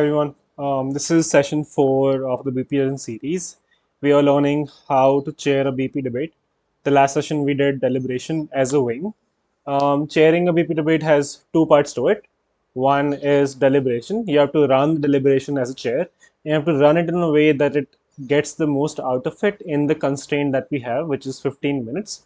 Everyone. This is session 4 of the BP Legend series. We are learning how to chair a BP debate. The last session we did deliberation as a wing. Chairing a BP debate has two parts to it. One is deliberation. You have to run the deliberation as a chair. You have to run it in a way that it gets the most out of it in the constraint that we have, which is 15 minutes.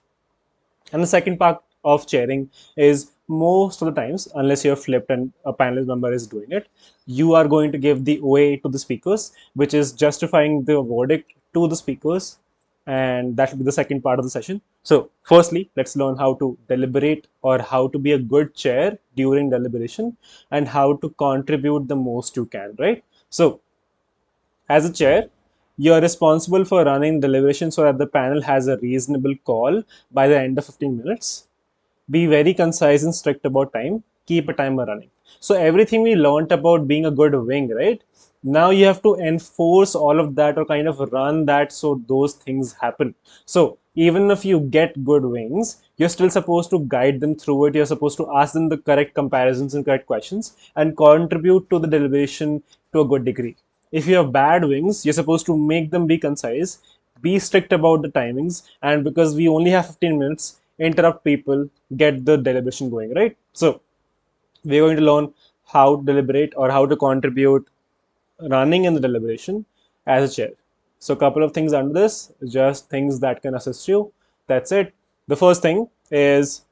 And the second part of chairing is most of the times, unless you're flipped and a panelist member is doing it, you are going to give the OA to the speakers, which is justifying the verdict to the speakers. And that will be the second part of the session. So, firstly, let's learn how to deliberate or how to be a good chair during deliberation and how to contribute the most you can, right? So, as a chair, you are responsible for running deliberation so that the panel has a reasonable call by the end of 15 minutes. Be very concise and strict about time. Keep a timer running. So everything we learned about being a good wing, right? Now you have to enforce all of that or kind of run that so those things happen. So even if you get good wings, you're still supposed to guide them through it. You're supposed to ask them the correct comparisons and correct questions and contribute to the deliberation to a good degree. If you have bad wings, you're supposed to make them be concise, be strict about the timings, and because we only have 15 minutes, interrupt people, get the deliberation going, right? So we're going to learn how to deliberate or how to contribute running in the deliberation as a chair. So a couple of things under this, just things that can assist you. That's it. The first thing is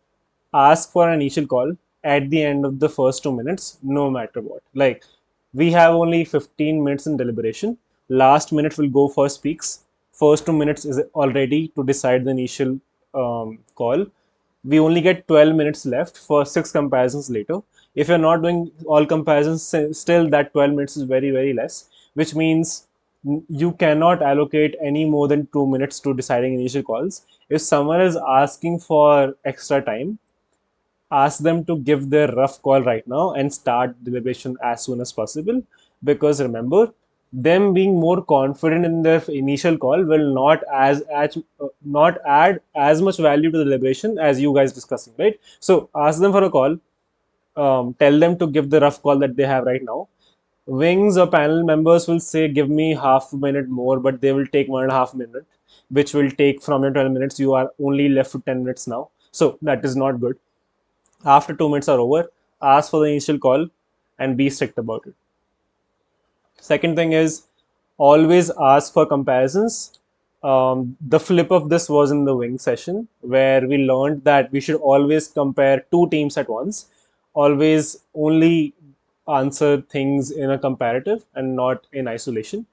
ask for an initial call at the end of the first 2 minutes, no matter what. Like we have only 15 minutes in deliberation. Last minute will go for speaks. First 2 minutes is already to decide the initial call. We only get 12 minutes left for 6 comparisons later. If you're not doing all comparisons, still that 12 minutes is very, very less, which means you cannot allocate any more than 2 minutes to deciding initial calls. If someone is asking for extra time, ask them to give their rough call right now and start deliberation as soon as possible, because remember, them being more confident in their initial call will not add as much value to the deliberation as you guys discussing, right? So ask them for a call. Tell them to give the rough call that they have right now. Wings or panel members will say give me half a minute more, but they will take 1.5 minutes, which will take from your 12 minutes. You are only left with 10 minutes now, so that is not good. After 2 minutes are over, ask for the initial call and be strict about it. Second thing is always ask for comparisons. The flip of this was in the wing session where we learned that we should always compare two teams at once. Always only answer things in a comparative and not in isolation.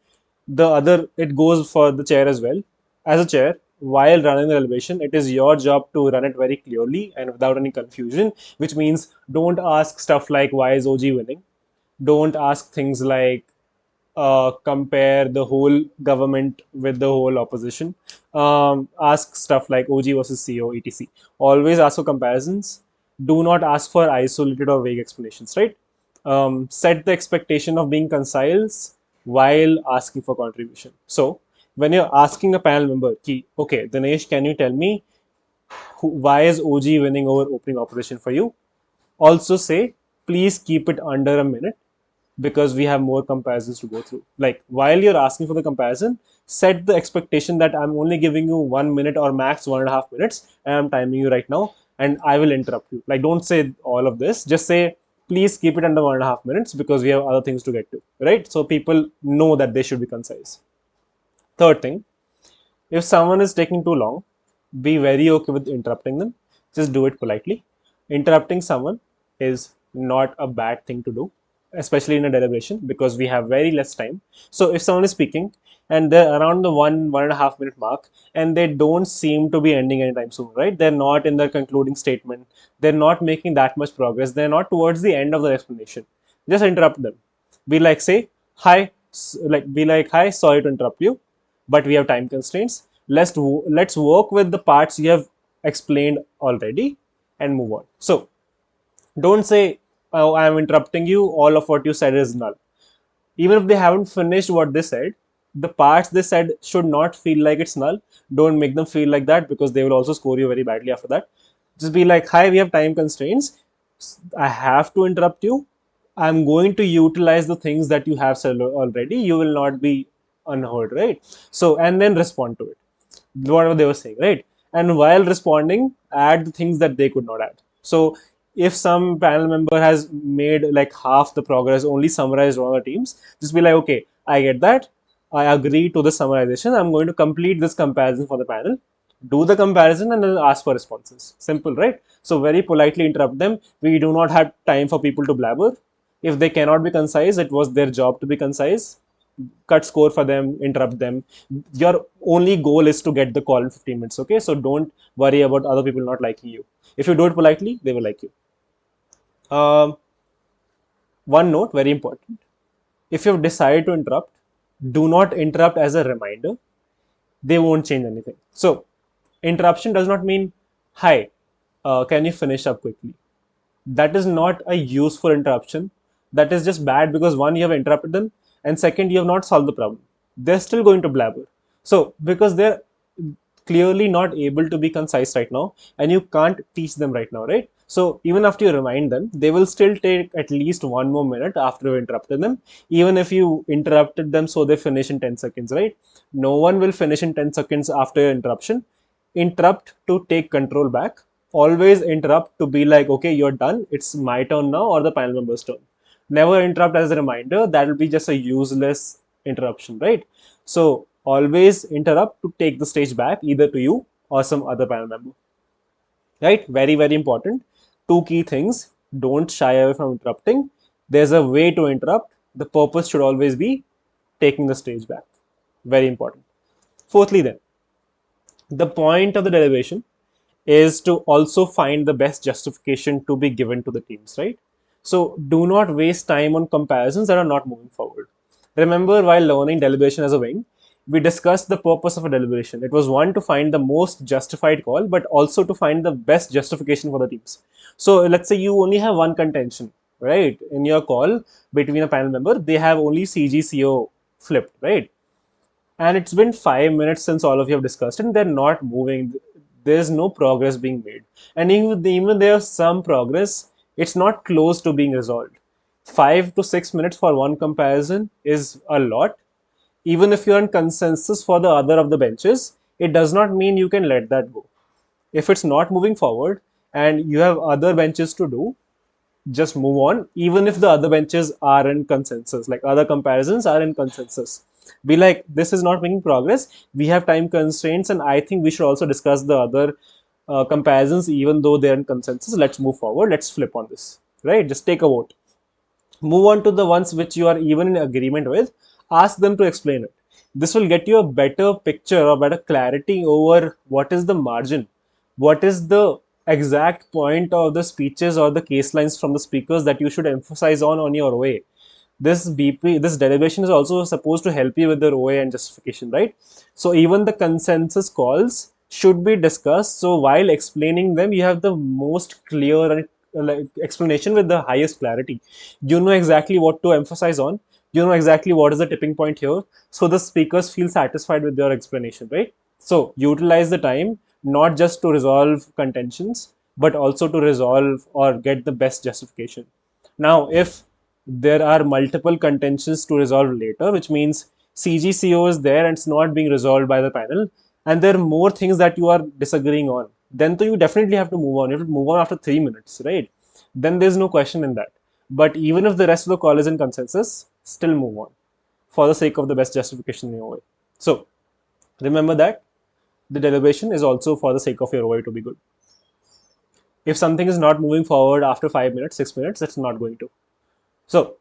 The other, it goes for the chair as well. As a chair, while running the elevation, it is your job to run it very clearly and without any confusion, which means don't ask stuff like why is OG winning. Don't ask things like compare the whole government with the whole opposition. Ask stuff like OG versus CO, etc. Always ask for comparisons. Do not ask for isolated or vague explanations, right? Set the expectation of being concise while asking for contribution. So, when you're asking a panel member, okay, Dinesh, can you tell me why is OG winning over opening opposition for you? Also say, please keep it under a minute because we have more comparisons to go through. Like while you're asking for the comparison, set the expectation that I'm only giving you 1 minute or max 1.5 minutes, and I'm timing you right now, and I will interrupt you. Like don't say all of this. Just say please keep it under 1.5 minutes because we have other things to get to. Right? So people know that they should be concise. Third thing, if someone is taking too long, be very okay with interrupting them. Just do it politely. Interrupting someone is not a bad thing to do, especially in a deliberation because we have very less time. So if someone is speaking and they're around the 1.5 minute mark and they don't seem to be ending anytime soon, right? They're not in their concluding statement. They're not making that much progress. They're not towards the end of the explanation. Just interrupt them. Be like, say, hi, be like, hi, sorry to interrupt you, but we have time constraints. Let's work with the parts you have explained already and move on. So don't say, oh, I am interrupting you, all of what you said is null. Even if they haven't finished what they said, the parts they said should not feel like it's null. Don't make them feel like that because they will also score you very badly after that. Just be like, hi, we have time constraints. I have to interrupt you. I'm going to utilize the things that you have said already. You will not be unheard, right? So, and then respond to it, whatever they were saying, right? And while responding, add the things that they could not add. So, if some panel member has made like half the progress, only summarized one of the teams, just be like, okay, I get that. I agree to the summarization. I'm going to complete this comparison for the panel, do the comparison, and then ask for responses. Simple, right? So, very politely interrupt them. We do not have time for people to blabber. If they cannot be concise, it was their job to be concise. Cut score for them, interrupt them. Your only goal is to get the call in 15 minutes, okay? So don't worry about other people not liking you. If you do it politely, they will like you. Um, One note, very important. If you've decided to interrupt, do not interrupt as a reminder. They won't change anything. So interruption does not mean, hi, can you finish up quickly? That is not a useful interruption. That is just bad because one, you have interrupted them, and second, you have not solved the problem. They're still going to blabber. So, because they're clearly not able to be concise right now, and you can't teach them right now, right? So, even after you remind them, they will still take at least one more minute after you interrupted them, even if you interrupted them so they finish in 10 seconds, right? No one will finish in 10 seconds after your interruption. Interrupt to take control back. Always interrupt to be like, okay, you're done, it's my turn now, or the panel member's turn. Never interrupt as a reminder. That will be just a useless interruption, right? So always interrupt to take the stage back, either to you or some other panel member, right? Very, very important. Two key things: don't shy away from interrupting. There's a way to interrupt. The purpose should always be taking the stage back. Very important. Fourthly, then, the point of the deliberation is to also find the best justification to be given to the teams, right? So do not waste time on comparisons that are not moving forward. Remember, while learning deliberation as a wing, we discussed the purpose of a deliberation. It was one, to find the most justified call, but also to find the best justification for the teams. So let's say you only have one contention, right? In your call between a panel member, they have only CGCO flipped, right? And it's been 5 minutes since all of you have discussed, and they're not moving. There's no progress being made, and even there's some progress, it's not close to being resolved. 5 to 6 minutes for one comparison is a lot. Even if you're in consensus for the other of the benches, it does not mean you can let that go. If it's not moving forward and you have other benches to do, just move on. Even if the other benches are in consensus, like other comparisons are in consensus, be like, this is not making progress, we have time constraints, and I think we should also discuss the other comparisons even though they're in consensus. Let's move forward, let's flip on this, right? Just take a vote. Move on to the ones which you are even in agreement with. Ask them to explain it. This will get you a better picture or better clarity over what is the margin, what is the exact point of the speeches or the case lines from the speakers that you should emphasize on your OA. This deliberation is also supposed to help you with the OA and justification, right? So even the consensus calls should be discussed. So while explaining them, you have the most clear and like explanation with the highest clarity. You know exactly what to emphasize on. You know exactly what is the tipping point here. So the speakers feel satisfied with your explanation, right? So utilize the time not just to resolve contentions, but also to resolve or get the best justification. Now, if there are multiple contentions to resolve later, which means CGCO is there and it's not being resolved by the panel, and there are more things that you are disagreeing on, then you definitely have to move on. You have to move on after 3 minutes, right? Then there's no question in that. But even if the rest of the call is in consensus, still move on for the sake of the best justification in your way. So remember that the deliberation is also for the sake of your OI to be good. If something is not moving forward after 5 minutes, 6 minutes, it's not going to. So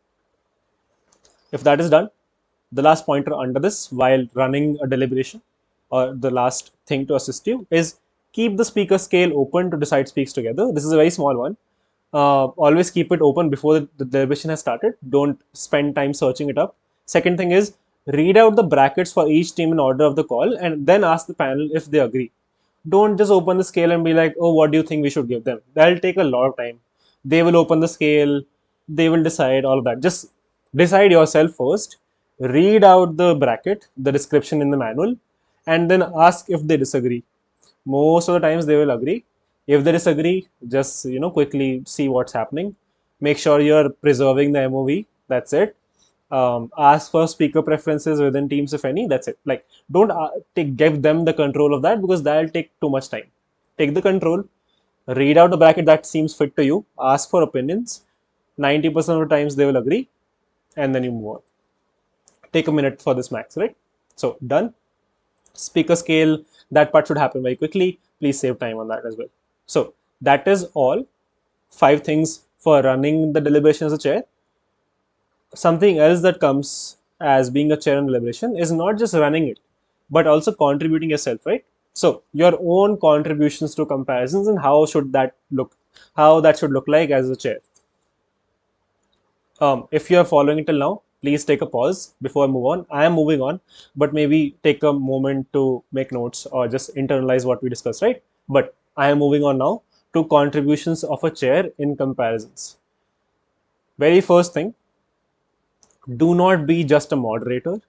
if that is done, the last pointer under this while running a deliberation, or the last thing to assist you, is keep the speaker scale open to decide speaks together. This is a very small one. Always keep it open before the deliberation has started. Don't spend time searching it up. Second thing is, read out the brackets for each team in order of the call and then ask the panel if they agree. Don't just open the scale and be like, oh, what do you think we should give them? That'll take a lot of time. They will open the scale, they will decide all of that. Just decide yourself first, read out the bracket, the description in the manual, and then ask if they disagree. Most of the times they will agree. If they disagree, just quickly see what's happening. Make sure you're preserving the MOV. That's it. Ask for speaker preferences within Teams, if any. That's it. Like, don't give them the control of that, because that'll take too much time. Take the control, read out the bracket that seems fit to you, ask for opinions. 90% of the times they will agree, and then you move on. Take a minute for this max, right? So, done. Speaker scale, that part should happen very quickly. Please save time on that as well. So, that is all. 5 things for running the deliberation as a chair. Something else that comes as being a chair in deliberation is not just running it, but also contributing yourself, right? So your own contributions to comparisons, and how that should look like as a chair. If you are following it till now, please take a pause before I move on. I am moving on, but maybe take a moment to make notes or just internalize what we discussed, right? But I am moving on now to contributions of a chair in comparisons. Very first thing, do not be just a moderator.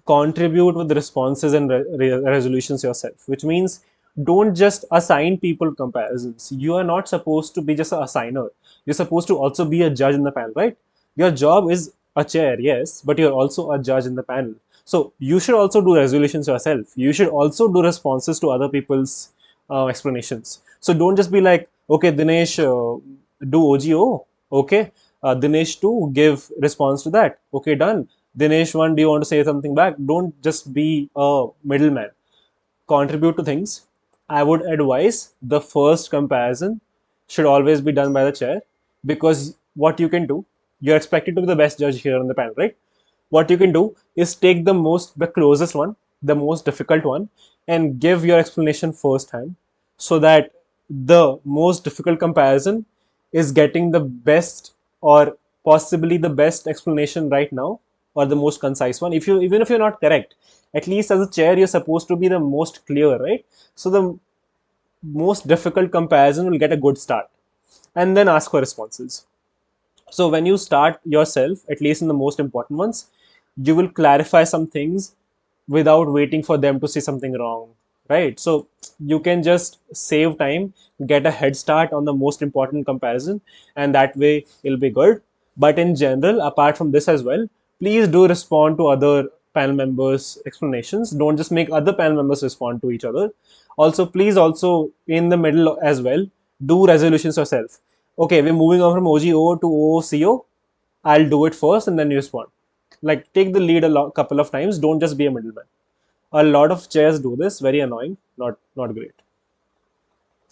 Contribute with responses and resolutions yourself, which means don't just assign people comparisons. You are not supposed to be just a assigner. You're supposed to also be a judge in the panel, right? Your job is a chair, yes, but you're also a judge in the panel. So you should also do resolutions yourself. You should also do responses to other people's explanations. So don't just be like, okay, Dinesh, do OGO. Okay, Dinesh 2, give response to that. Okay, done. Dinesh 1, do you want to say something back? Don't just be a middleman. Contribute to things. I would advise the first comparison should always be done by the chair, because what you can do, you're expected to be the best judge here on the panel, right? What you can do is take the closest one, the most difficult one, and give your explanation firsthand, so that the most difficult comparison is getting the best, or possibly the best explanation right now, or the most concise one. If you Even if you're not correct, at least as a chair you're supposed to be the most clear, right? So the most difficult comparison will get a good start, and then ask for responses. So when you start yourself, at least in the most important ones, you will clarify some things without waiting for them to say something wrong, right? So you can just save time, get a head start on the most important comparison, and that way it'll be good. But in general, apart from this as well, please do respond to other panel members' explanations. Don't just make other panel members respond to each other. Also, please also in the middle as well, do resolutions yourself. Okay, we're moving on from OGO to OCO. I'll do it first and then you respond. Like, take the lead couple of times. Don't just be a middleman. A lot of chairs do this. Very annoying. Not great.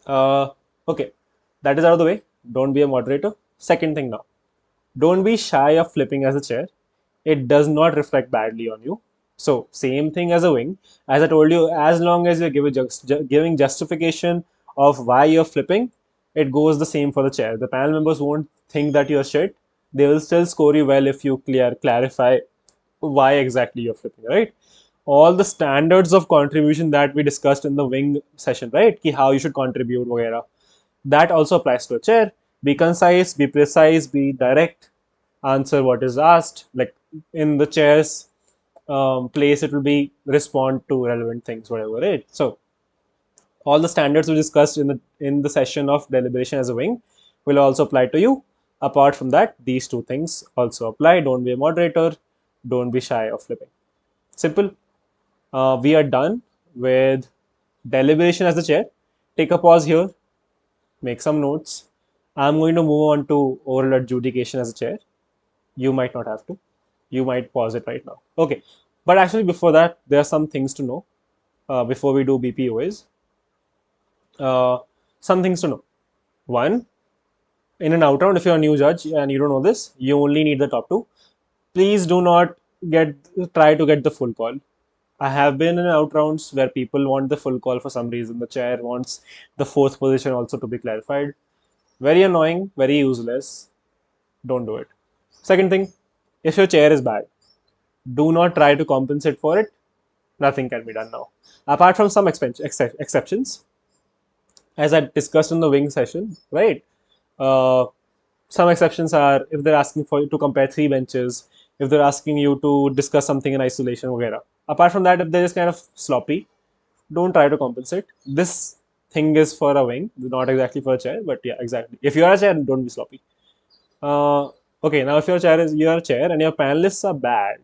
Okay, that is out of the way. Don't be a moderator. Second thing now, don't be shy of flipping as a chair. It does not reflect badly on you. So same thing as a wing. As I told you, as long as you're giving justification of why you're flipping, it goes the same for the chair. The panel members won't think that you're shit. They will still score you well if you clarify why exactly you're flipping, right? All the standards of contribution that we discussed in the wing session, right? Ki how you should contribute, वगैरह. That also applies to a chair. Be concise, be precise, be direct, answer what is asked. Like in the chair's place, it will be respond to relevant things, whatever, right? So all the standards we discussed in the session of deliberation as a wing will also apply to you. Apart from that, these two things also apply. Don't be a moderator. Don't be shy of flipping. Simple. We are done with deliberation as the chair. Take a pause here, make some notes. I'm going to move on to oral adjudication as a chair. You might not have to. You might pause it right now. Okay. But actually, before that, there are some things to know before we do BPOAs. Uh, some things to know. One, in an out round, if you're a new judge and you don't know this, you only need the top two. Please do not get try to get the full call. I have been in out rounds where people want the full call for some reason. The chair wants the fourth position also to be clarified. Very annoying, very useless. Don't do it. Second thing, if your chair is bad, do not try to compensate for it. Nothing can be done now. Apart from some exceptions, as I discussed in the wing session, right? Uh, some exceptions are if they're asking for you to compare 3 benches, if they're asking you to discuss something in isolation, etc. Apart from that, if they're just kind of sloppy, don't try to compensate. This thing is for a wing, not exactly for a chair, but yeah, exactly. If you're a chair, don't be sloppy. Uh, okay, now if your chair and your panelists are bad,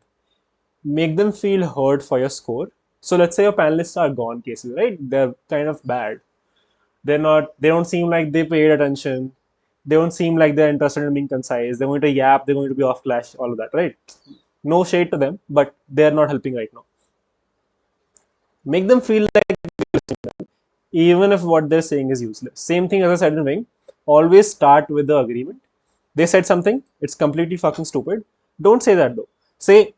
make them feel heard for your score. So let's say your panelists are gone cases, right? They're kind of bad. They don't seem like they paid attention. They don't seem like they're interested in being concise. They're going to yap, they're going to be off clash, all of that, right? No shade to them, but they're not helping right now. Make them feel like even if what they're saying is useless. Same thing as I said in Wing. Always start with the agreement. They said something, it's completely fucking stupid. Don't say that though. Say,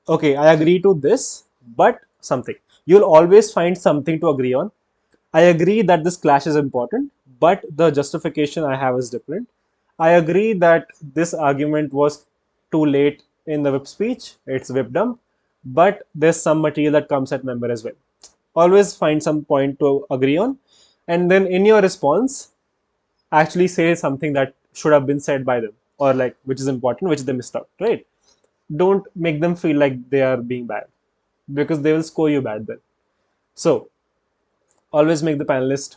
okay, I agree to this, but something. You'll always find something to agree on. I agree that this clash is important, but the justification I have is different. I agree that this argument was too late in the whip speech, it's whip dump, but there's some material that comes at member as well. Always find some point to agree on, and then in your response, actually say something that should have been said by them, or like which is important, which they missed out, right? Don't make them feel like they are being bad because they will score you bad then. So, always make the panelist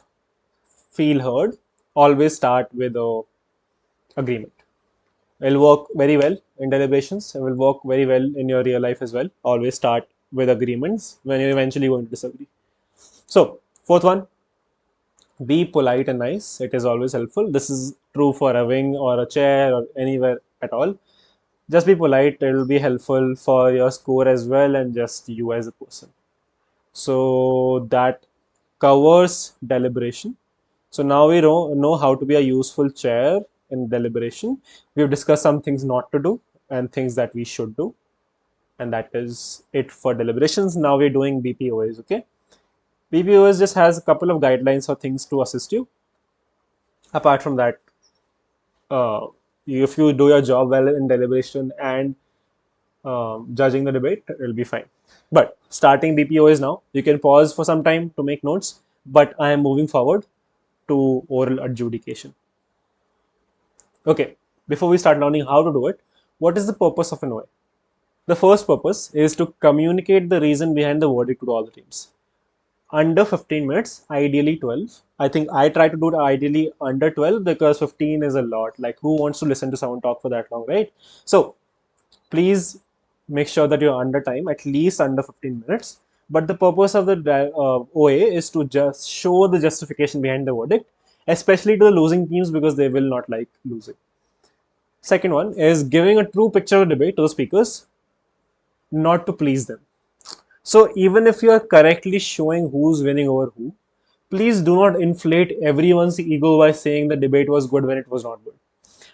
feel heard. Always start with a agreement. It will work very well in deliberations. It will work very well in your real life as well. Always start with agreements when you're eventually going to disagree. So, fourth one, be polite and nice. It is always helpful. This is true for a wing or a chair or anywhere at all. Just be polite. It will be helpful for your score as well and just you as a person. So that covers deliberation. So now we know how to be a useful chair in deliberation. We've discussed some things not to do and things that we should do. And that is it for deliberations. Now we're doing BPOAs, okay? BPOAs just has a couple of guidelines or things to assist you. Apart from that, if you do your job well in deliberation and judging the debate, it'll be fine. But starting BPOAs now, you can pause for some time to make notes, but I am moving forward to oral adjudication. Okay, before we start learning how to do it, what is the purpose of an OA? The first purpose is to communicate the reason behind the verdict to all the teams. Under 15 minutes, ideally 12. I think I try to do it ideally under 12 because 15 is a lot. Like, who wants to listen to someone talk for that long, right? So, please make sure that you're under time, at least under 15 minutes. But the purpose of the OA is to just show the justification behind the verdict, especially to the losing teams because they will not like losing. Second one is giving a true picture of the debate to the speakers, not to please them. So even if you are correctly showing who's winning over who, please do not inflate everyone's ego by saying the debate was good when it was not good.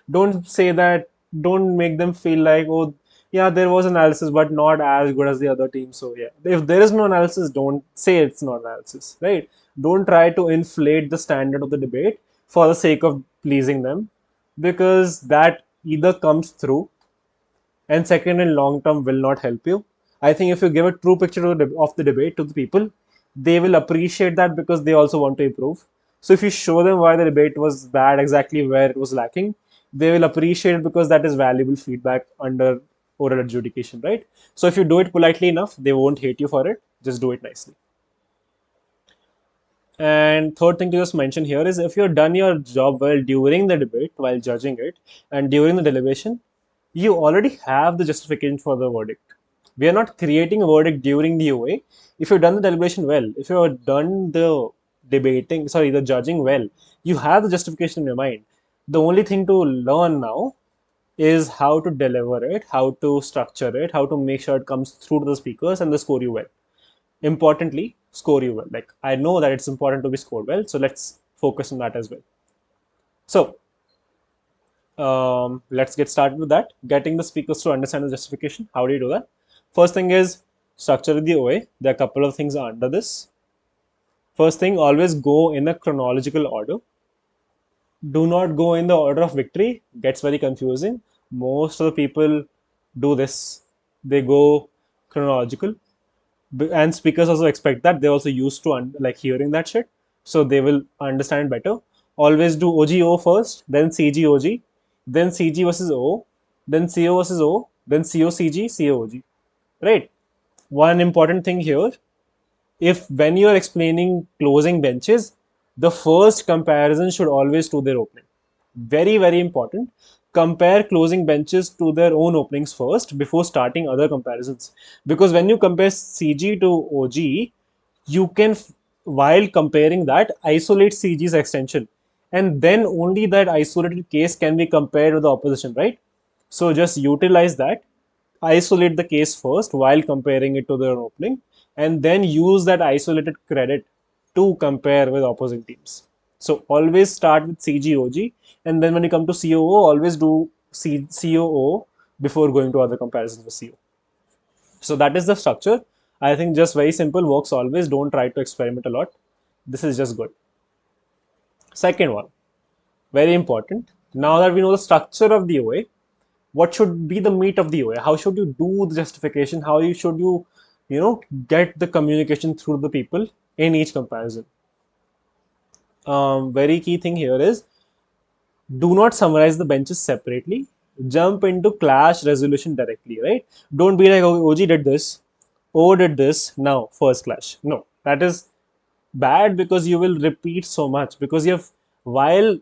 Don't say that. Don't make them feel like, oh, yeah, there was analysis, but not as good as the other team. So yeah, if there is no analysis, don't say it's not analysis, right? Don't try to inflate the standard of the debate for the sake of pleasing them, because that either comes through and second in long term will not help you. I think if you give a true picture of the debate to the people, they will appreciate that because they also want to improve. So if you show them why the debate was bad, exactly where it was lacking, they will appreciate it because that is valuable feedback under oral adjudication, right? So if you do it politely enough, they won't hate you for it. Just do it nicely. And third thing to just mention here is if you've done your job well during the debate while judging it and during the deliberation, you already have the justification for the verdict. We are not creating a verdict during the OA. If you've done the deliberation well, if you've done the judging well, you have the justification in your mind. The only thing to learn now is how to deliver it, how to structure it, how to make sure it comes through to the speakers and they score you well. Importantly, score you well. Like, I know that it's important to be scored well, so let's focus on that as well. So let's get started with that. Getting the speakers to understand the justification. How do you do that? First thing is structure the OA. There are a couple of things under this. First thing, always go in a chronological order. Do not go in the order of victory. Gets very confusing. Most of the people do this. They go chronological, and speakers also expect that. They're also used to like hearing that shit, so they will understand better. Always do OGO first, then CGOG, then CG versus O, then CO versus O, then COCG, COG. Right? One important thing here, if when you are explaining closing benches, the first comparison should always to their opening. Very, very important. compare closing benches to their own openings first before starting other comparisons. Because when you compare CG to OG, you can, while comparing that, isolate CG's extension, and then only that isolated case can be compared with the opposition, right? So just utilize that, isolate the case first while comparing it to their opening, and then use that isolated credit to compare with opposing teams. So always start with CGOG, and then when you come to COO, always do COO before going to other comparisons with CO. So that is the structure. I think just very simple, works always. Don't try to experiment a lot. This is just good. Second one, very important. Now that we know the structure of the OA, what should be the meat of the OA? How should you do the justification? How should you, get the communication through the people in each comparison? Very key thing here is, do not summarize the benches separately. Jump into clash resolution directly, right? Don't be like, oh, OG did this, O did this, now first clash. No, that is bad because you will repeat so much. Because you have, while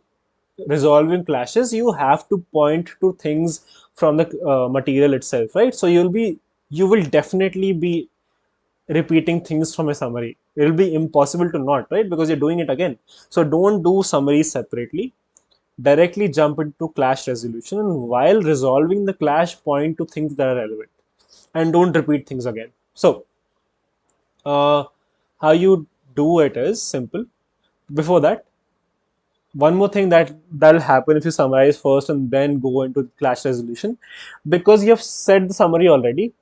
resolving clashes, you have to point to things from the material itself, right? So you will definitely be repeating things from a summary. It will be impossible to not, right? Because you're doing it again. So don't do summaries separately. Directly jump into clash resolution, and while resolving the clash, point to things that are relevant, and don't repeat things again. So uh, how you do it is simple. Before that, one more thing that'll happen if you summarize first and then go into clash resolution, because you have said the summary already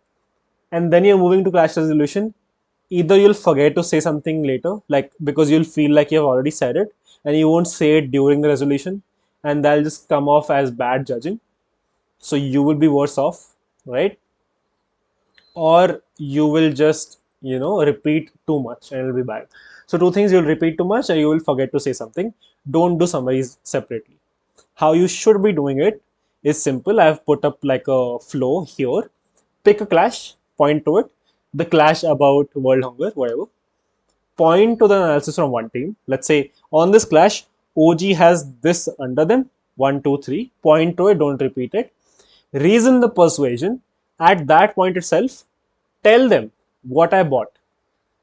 and then you're moving to clash resolution, either you'll forget to say something later, like because you'll feel like you've already said it and you won't say it during the resolution, and that'll just come off as bad judging, so you will be worse off, right? Or you will just repeat too much and it'll be bad. So two things: you'll repeat too much and you will forget to say something. Don't do summaries separately. How you should be doing it is simple. I've put up like a flow here. Pick a clash, point to it, the clash about world hunger, whatever. Point to the analysis from one team. Let's say on this clash, OG has this under them, 1, 2, 3. Point to it, don't repeat it. Reason the persuasion. At that point itself, tell them what I bought.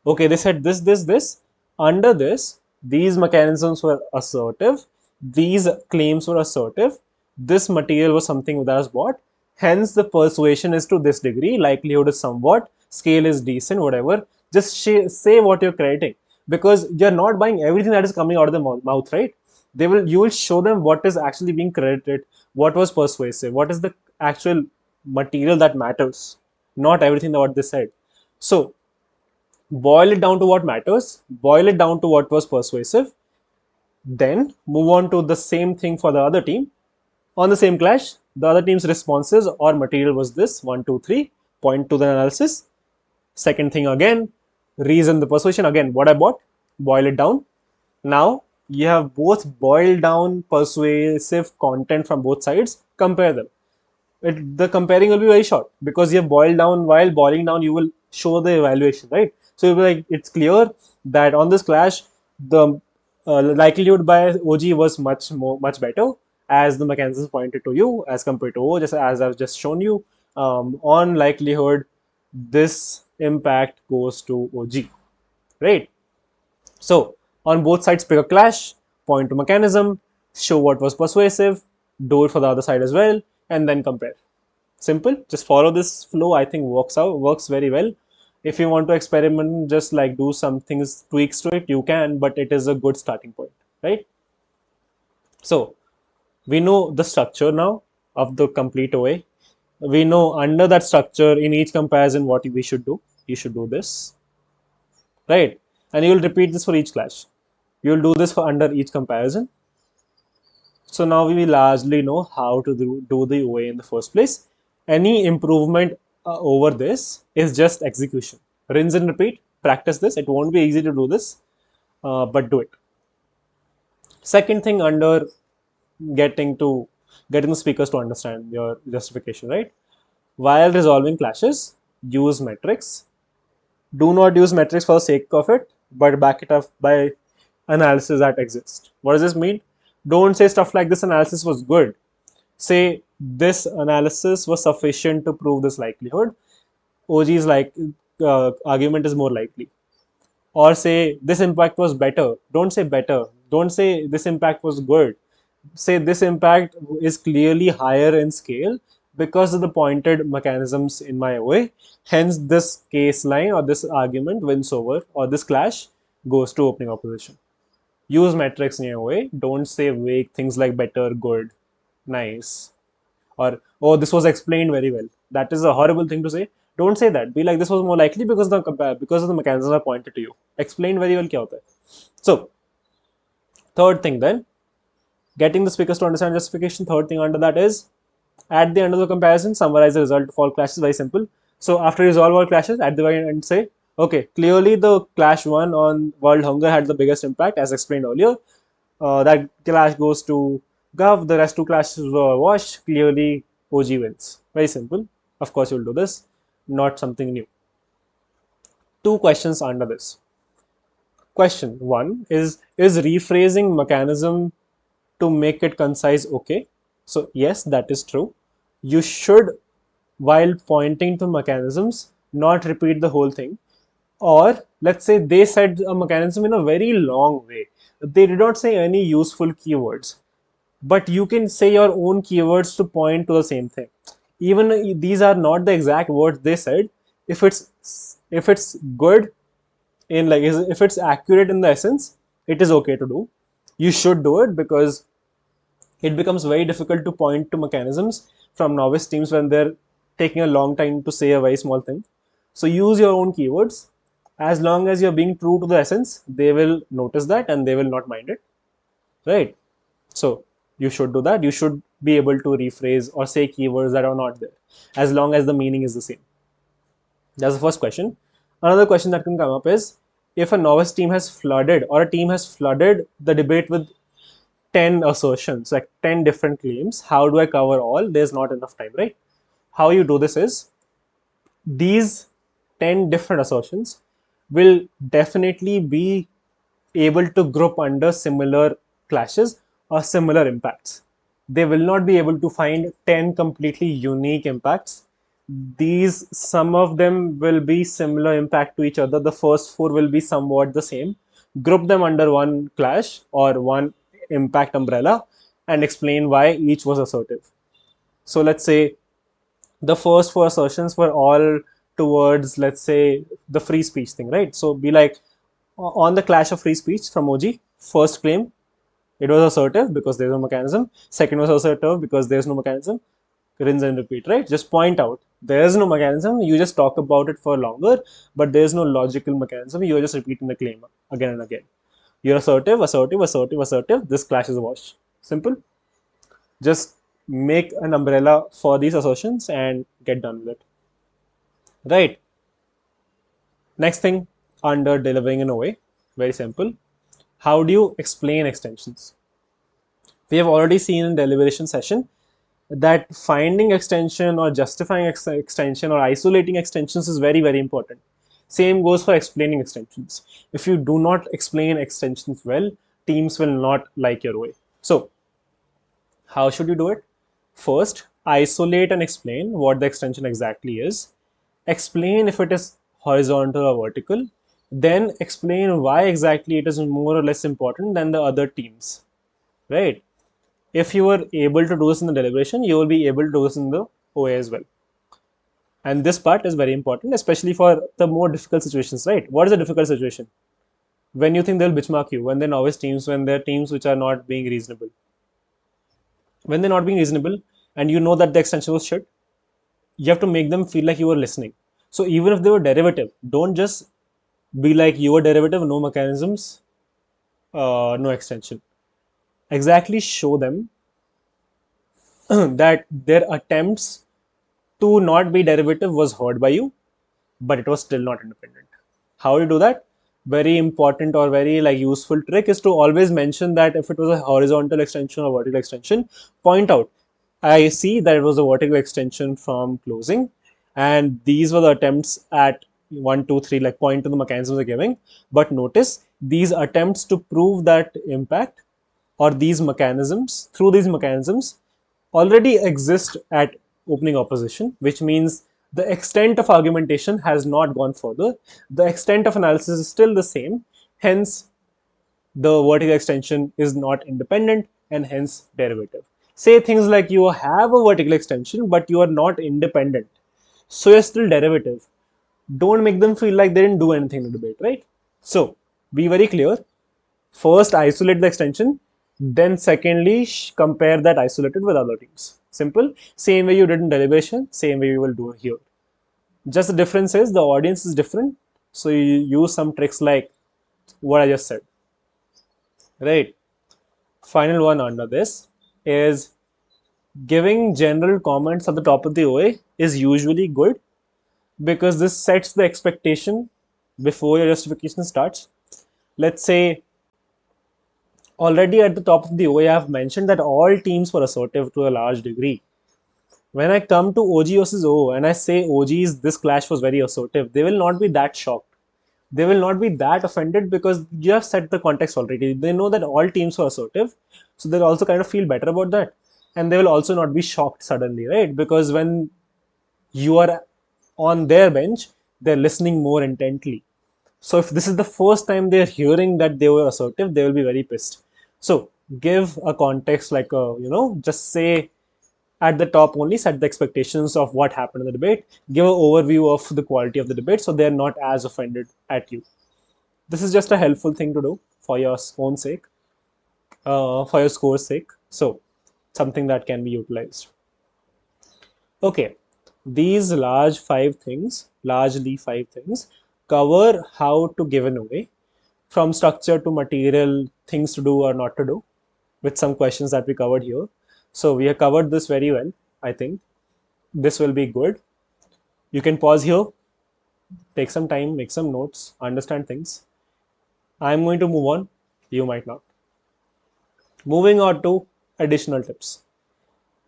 Okay, they said this. Under this, these mechanisms were assertive, these claims were assertive, this material was something that was bought, hence the persuasion is to this degree, likelihood is somewhat, scale is decent, whatever. Just say what you're crediting, because you're not buying everything that is coming out of the mouth, right? You will show them what is actually being credited, what was persuasive, what is the actual material that matters, not everything that what they said. So boil it down to what matters, boil it down to what was persuasive, then move on to the same thing for the other team. On the same clash, the other team's responses or material was this, 1, 2, 3, point to the analysis. Second thing again, reason the persuasion, again what I bought, boil it down. Now you have both boiled down persuasive content from both sides, compare them. The comparing will be very short because you have boiled down. While boiling down, you will show the evaluation, right? So you'll be like, it's clear that on this clash, the likelihood by OG was much better, as the mechanisms pointed to you as compared to O, just as I've just shown you. On likelihood, this impact goes to OG, right? So on both sides, pick a clash, point to mechanism, show what was persuasive, do it for the other side as well, and then compare. Simple. Just follow this flow. I think works very well. If you want to experiment, just like do some things, tweaks to it, you can, but it is a good starting point, right? So we know the structure now of the complete OA. We know under that structure in each comparison what we should do. You should do this, right? And you will repeat this for each clash. You will do this for under each comparison. So now we largely know how to do the OA in the first place. Any improvement over this is just execution. Rinse and repeat, practice this. It won't be easy to do this, but do it. Second thing, under getting the speakers to understand your justification, right? While resolving clashes, use metrics. Do not use metrics for the sake of it, but back it up by analysis that exists. What does this mean? Don't say stuff like this analysis was good. Say this analysis was sufficient to prove this likelihood. OG's like argument is more likely. Or say this impact was better. Don't say better. Don't say this impact was good. Say this impact is clearly higher in scale because of the pointed mechanisms in my OA. Hence, this case line or this argument wins over, or this clash goes to opening opposition. Use metrics in your OA. Don't say vague things like better, good, nice, or oh, this was explained very well. That is a horrible thing to say. Don't say that. Be like, this was more likely because of the mechanisms are pointed to you. Explained very well kya hota hai. So third thing then, getting the speakers to understand justification. Third thing under that is, at the end of the comparison, summarize the result of all clashes. Very simple. So after you resolve all clashes, at the very end say, okay, clearly the clash one on world hunger had the biggest impact as explained earlier. That clash goes to Gov. The rest two clashes were washed. Clearly, OG wins. Very simple. Of course, you'll do this. Not something new. Two questions under this. Question one is rephrasing mechanism to make it concise okay? So yes, that is true. You should, while pointing to mechanisms, not repeat the whole thing. Or let's say they said a mechanism in a very long way. They did not say any useful keywords, but you can say your own keywords to point to the same thing. Even these are not the exact words they said. If it's good in like if it's accurate in the essence, it is okay to do. You should do it because it becomes very difficult to point to mechanisms from novice teams when they're taking a long time to say a very small thing. So use your own keywords. As long as you're being true to the essence, they will notice that and they will not mind it. Right? So you should do that. You should be able to rephrase or say keywords that are not there, as long as the meaning is the same. That's the first question. Another question that can come up is, if a novice team has flooded or a team has flooded the debate with 10 assertions, like 10 different claims, how do I cover all? There's not enough time, right? How you do this is, these 10 different assertions will definitely be able to group under similar clashes or similar impacts. They will not be able to find 10 completely unique impacts. These, some of them will be similar impact to each other. The first four will be somewhat the same. Group them under one clash or one impact umbrella and explain why each was assertive. So let's say the first four assertions were all towards, let's say, the free speech thing, right? So be like, on the clash of free speech from OG, first claim, it was assertive because there's no mechanism. Second was assertive because there's no mechanism. Rinse and repeat, right? Just point out there's no mechanism. You just talk about it for longer, but there's no logical mechanism. You're just repeating the claim again and again. You're assertive, assertive, assertive, assertive. This clash is a wash. Simple. Just make an umbrella for these assertions and get done with it. Right. Next thing under delivering an OA, very simple. How do you explain extensions? We have already seen in deliberation session that finding extension or justifying extension or isolating extensions is very, very important. Same goes for explaining extensions. If you do not explain extensions well, teams will not like your way. So how should you do it? First, isolate and explain what the extension exactly is. Explain if it is horizontal or vertical. Then explain why exactly it is more or less important than the other teams. Right? If you were able to do this in the deliberation, you will be able to do this in the OA as well. And this part is very important, especially for the more difficult situations, right? What is a difficult situation? When you think they'll benchmark you, when they're novice teams, when they're teams which are not being reasonable. When they're not being reasonable and you know that the extension was shit, you have to make them feel like you were listening. So even if they were derivative, don't just be like you were derivative, no mechanisms, no extension. Exactly show them that their attempts to not be derivative was heard by you, but it was still not independent. How do you do that? Very important or very like useful trick is to always mention that if it was a horizontal extension or vertical extension, point out, I see that it was a vertical extension from closing, and these were the attempts at 1, 2, 3, like point to the mechanisms they're giving. But notice these attempts to prove that impact or these mechanisms, through these mechanisms, already exist at opening opposition, which means the extent of argumentation has not gone further. The extent of analysis is still the same. Hence, the vertical extension is not independent and hence derivative. Say things like you have a vertical extension, but you are not independent. So you're still derivative. Don't make them feel like they didn't do anything in the debate, right? So be very clear. First, isolate the extension. Then, secondly, compare that isolated with other teams. Simple. Same way you did in deliberation, same way you will do here. Just the difference is the audience is different. So you use some tricks like what I just said. Right. Final one under this is giving general comments at the top of the OA is usually good because this sets the expectation before your justification starts. Let's say already at the top of the OA, I have mentioned that all teams were assertive to a large degree. When I come to OG versus O and I say OG's this clash was very assertive, they will not be that shocked. They will not be that offended because you have set the context already. They know that all teams were assertive, so they'll also kind of feel better about that. And they will also not be shocked suddenly, right? Because when you are on their bench, they're listening more intently. So if this is the first time they're hearing that they were assertive, they will be very pissed. So give a context like just say at the top only set the expectations of what happened in the debate, give an overview of the quality of the debate so they're not as offended at you. This is just a helpful thing to do for your own sake, for your score's sake. So something that can be utilized. Okay, these largely five things, cover how to give an away from structure to material, things to do or not to do, with some questions that we covered here. So we have covered this very well. I think this will be good. You can pause here, take some time, make some notes, understand things. I'm going to move on. You might not. Moving on to additional tips.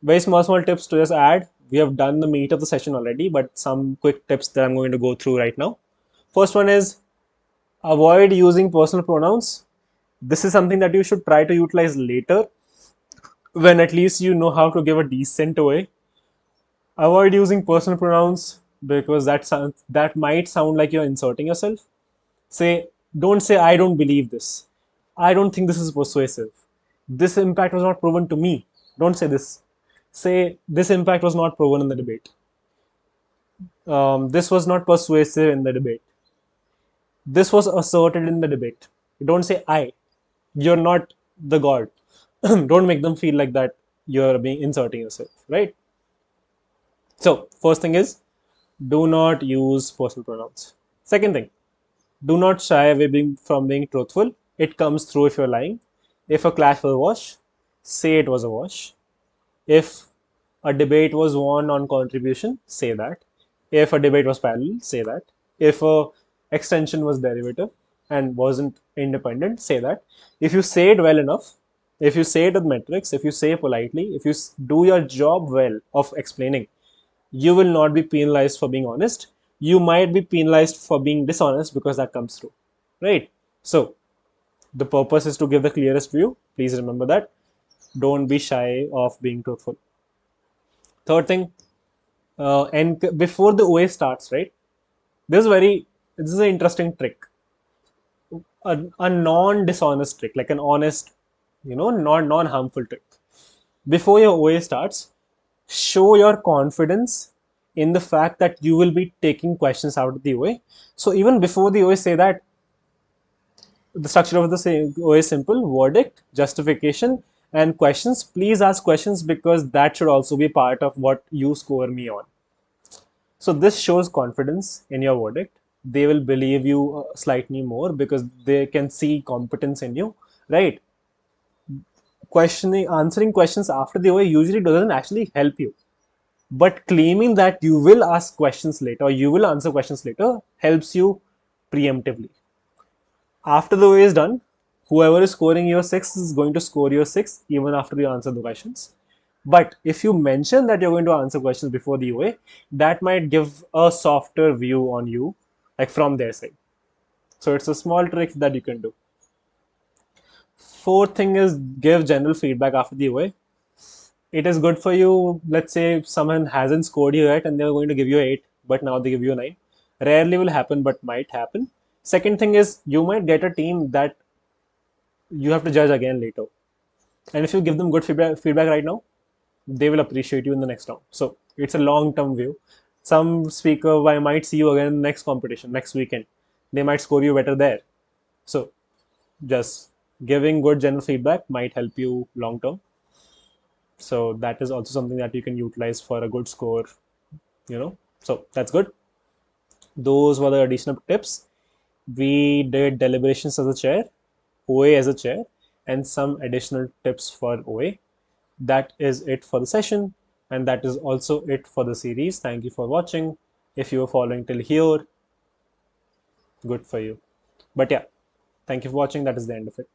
Very small tips to just add. We have done the meat of the session already, but some quick tips that I'm going to go through right now. First one is avoid using personal pronouns. This is something that you should try to utilize later when at least you know how to give a decent away. Avoid using personal pronouns because that might sound like you're inserting yourself. Don't say I don't believe this. I don't think this is persuasive. This impact was not proven to me. Don't say this. Say this impact was not proven in the debate. This was not persuasive in the debate. This was asserted in the debate. Don't say I. You're not the god. Don't make them feel like that you're being inserting yourself, right? So first thing is do not use personal pronouns. Second thing, do not shy away from being truthful. It comes through if you're lying. If a clash was a wash, say it was a wash. If a debate was won on contribution, say that. If a debate was parallel, say that. If a extension was derivative and wasn't independent, say that. If you say it well enough, if you say it with metrics, if you say politely, if you do your job well of explaining, you will not be penalized for being honest. You might be penalized for being dishonest because that comes through, right? So the purpose is to give the clearest view. Please remember that. Don't be shy of being truthful. Third thing, and before the OA starts, right? This is an interesting trick, a non-dishonest trick, like an honest, non-harmful trick. Before your OA starts, show your confidence in the fact that you will be taking questions out of the OA. So even before the OA, say that the structure of the OA is simple: verdict, justification, and questions. Please ask questions because that should also be part of what you score me on. So this shows confidence in your verdict. They will believe you slightly more because they can see competence in you, right? Answering questions after the OA usually doesn't actually help you. But claiming that you will ask questions later or you will answer questions later helps you preemptively. After the OA is done, whoever is scoring your 6 is going to score your 6 even after you answer the questions. But if you mention that you're going to answer questions before the OA, that might give a softer view on you, like from their side. So it's a small trick that you can do. Fourth thing is give general feedback after the OA. it is good for you. Let's say if someone hasn't scored you yet and they're going to give you 8, but now they give you a 9. Rarely will happen, but might happen. Second thing is you might get a team that you have to judge again later. And if you give them good feedback right now, they will appreciate you in the next round. So it's a long term view. Some speaker I might see you again next competition, next weekend. They might score you better there. So just giving good general feedback might help you long term. So that is also something that you can utilize for a good score, you know. So that's good. Those were the additional tips. We did deliberations as a chair, OA as a chair, and some additional tips for OA. That is it for the session, and that is also it for the series. Thank you for watching. If you are following till here, good for you. But yeah, thank you for watching. That is the end of it.